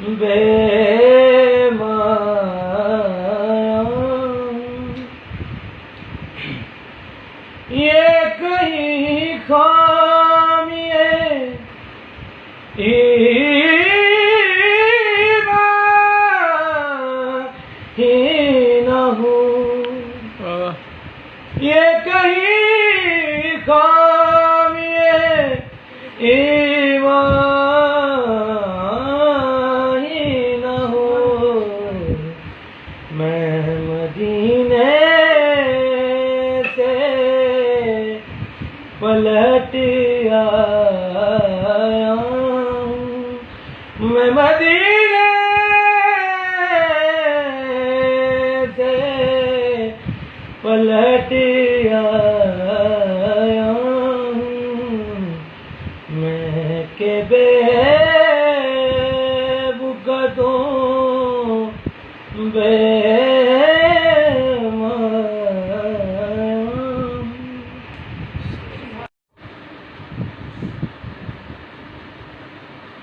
बेमाया। ये कहीं खामिए ही न हो, ये कहीं खामिए ईमान ही न हो। मैं मदीने से पलट आया हूँ, मैं मदीने से पलट आया हूँ। मैं के बेबुकतों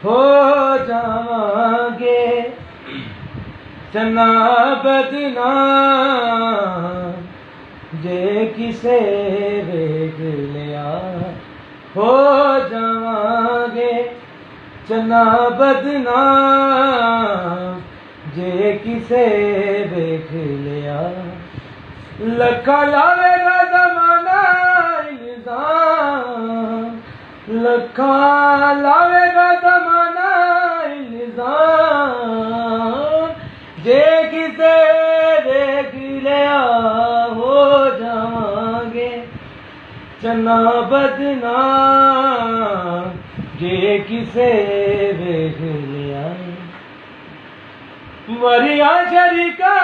हो जावांगे चना बदनाम जे किसे वेख लिया। हो जावांगे चना बदनाम जे किसे वेख लिया। लखा लावेगा ज़माना इल्ज़ाम, लखा लावेगा ज़माना इल्ज़ाम जे किसे देख लिया। हो जावांगे चना बदनाम जे किसे देख लिया। मरिया शरीका